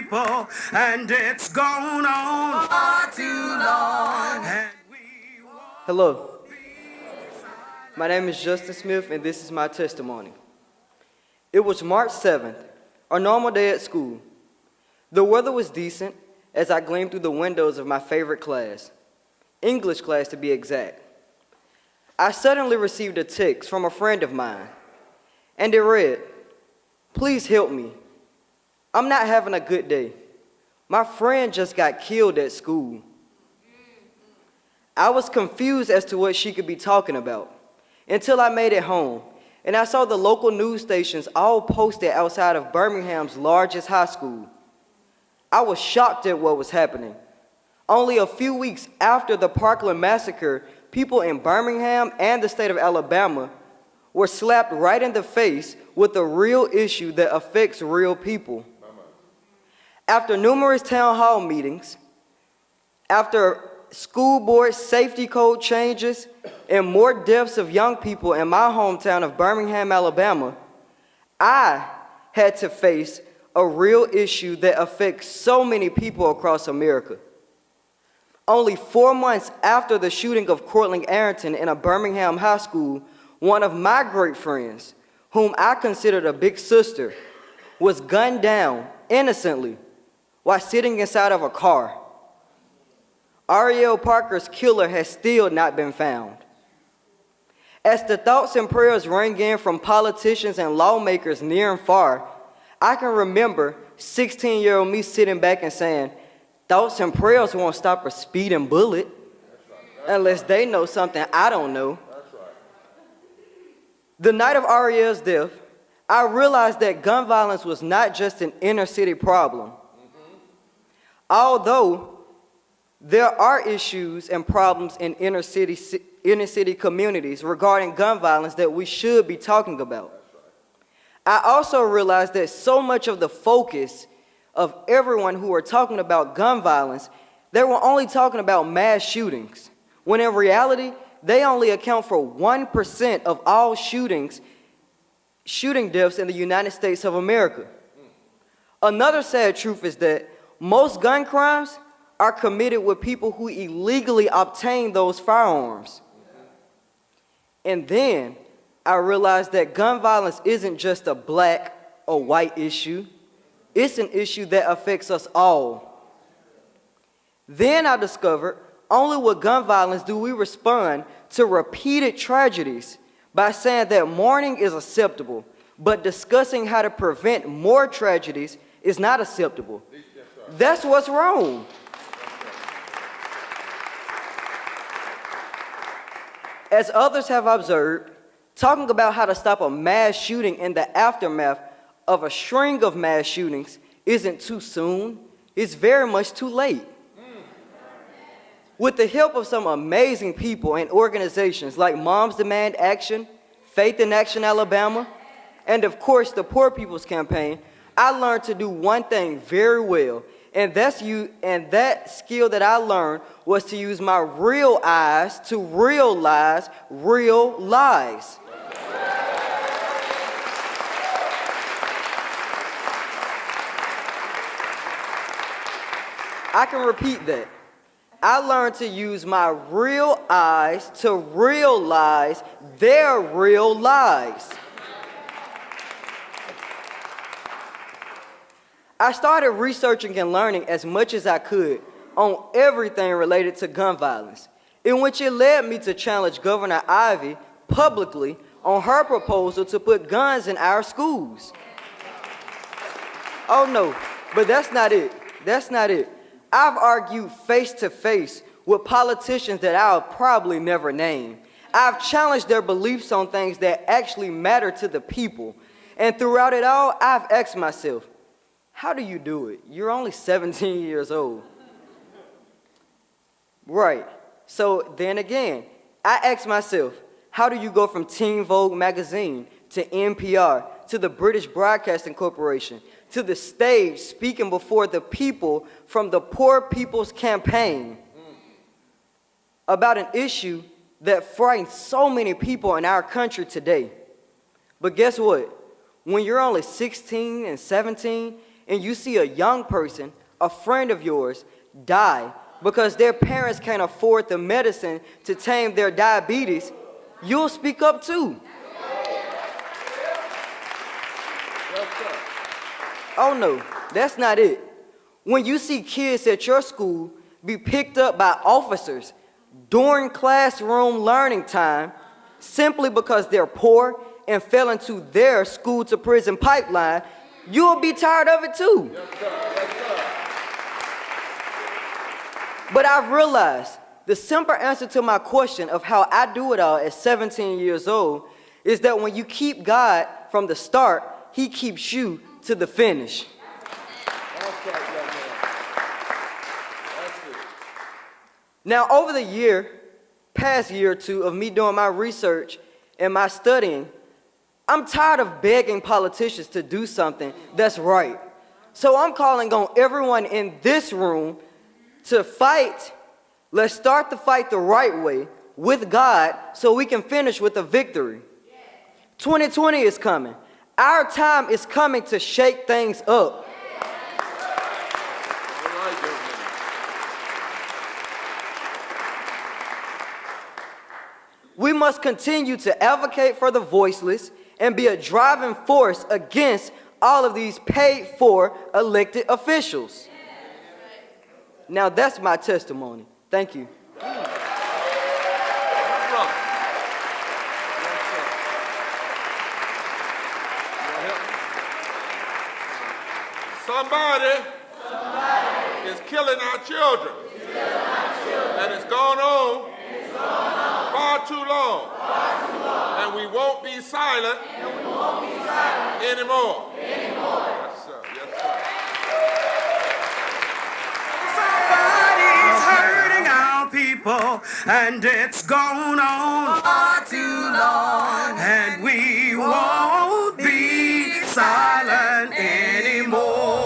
people, and it's gone on far too long. And Hello, my name is Justin Smith, and this is my testimony. It was March 7th, our normal day at school. The weather was decent as I gleamed through the windows of my favorite class, English class to be exact. I suddenly received a text from a friend of mine, and it read, "Please help me. I'm not having a good day. My friend just got killed at school." I was confused as to what she could be talking about until I made it home and I saw the local news stations all posted outside of Birmingham's largest high school. I was shocked at what was happening. Only a few weeks after the Parkland massacre, people in Birmingham and the state of Alabama were slapped right in the face with a real issue that affects real people. After numerous town hall meetings, after school board safety code changes, and more deaths of young people in my hometown of Birmingham, Alabama, I had to face a real issue that affects so many people across America. Only 4 months after the shooting of Cortland Arrington in a Birmingham high school, one of my great friends, whom I considered a big sister, was gunned down innocently while sitting inside of a car. Ariel Parker's killer has still not been found. As the thoughts and prayers ring in from politicians and lawmakers near and far, I can remember 16-year-old me sitting back and saying, thoughts and prayers won't stop a speeding bullet unless they know something I don't know. The night of Ariel's death, I realized that gun violence was not just an inner city problem. Although there are issues and problems in inner city communities regarding gun violence that we should be talking about. I also realized that so much of the focus of everyone who were talking about gun violence, they were only talking about mass shootings, when in reality, they only account for 1% of all shooting deaths in the United States of America. Another sad truth is that most gun crimes are committed with people who illegally obtain those firearms. And then I realized that gun violence isn't just a black or white issue. It's an issue that affects us all. Then I discovered only with gun violence do we respond to repeated tragedies by saying that mourning is acceptable, but discussing how to prevent more tragedies is not acceptable. That's what's wrong. As others have observed, talking about how to stop a mass shooting in the aftermath of a string of mass shootings isn't too soon, it's very much too late. With the help of some amazing people and organizations like Moms Demand Action, Faith in Action Alabama, and of course the Poor People's Campaign, I learned to do one thing very well, and that skill that I learned was to use my real eyes to realize real lies. I can repeat that. I learned to use my real eyes to realize their real lies. I started researching and learning as much as I could on everything related to gun violence, in which it led me to challenge Governor Ivey publicly on her proposal to put guns in our schools. Oh no, but that's not it. That's not it. I've argued face to face with politicians that I'll probably never name. I've challenged their beliefs on things that actually matter to the people. And throughout it all, I've asked myself, how do you do it? You're only 17 years old. Right. So then again, I asked myself, how do you go from Teen Vogue magazine to NPR to the British Broadcasting Corporation to the stage speaking before the people from the Poor People's Campaign about an issue that frightens so many people in our country today? But guess what? When you're only 16 and 17 and you see a young person, a friend of yours, die because their parents can't afford the medicine to tame their diabetes, you'll speak up too. Oh no, that's not it. When you see kids at your school be picked up by officers during classroom learning time simply because they're poor and fell into their school to prison pipeline, you'll be tired of it too. But I've realized the simple answer to my question of how I do it all at 17 years old is that when you keep God from the start, He keeps you to the finish. Now, over the past year or two of me doing my research and my studying, I'm tired of begging politicians to do something that's right. So I'm calling on everyone in this room to fight. Let's start the fight the right way with God so we can finish with a victory. 2020 is coming. Our time is coming to shake things up. We must continue to advocate for the voiceless and be a driving force against all of these paid-for elected officials. Now that's my testimony. Thank you. Somebody is killing our children. And it's gone on far too long. And we won't be silent anymore. Yes, sir. Yes, sir. Somebody's hurting our people, and it's gone on far too long. And we won't be silent anymore.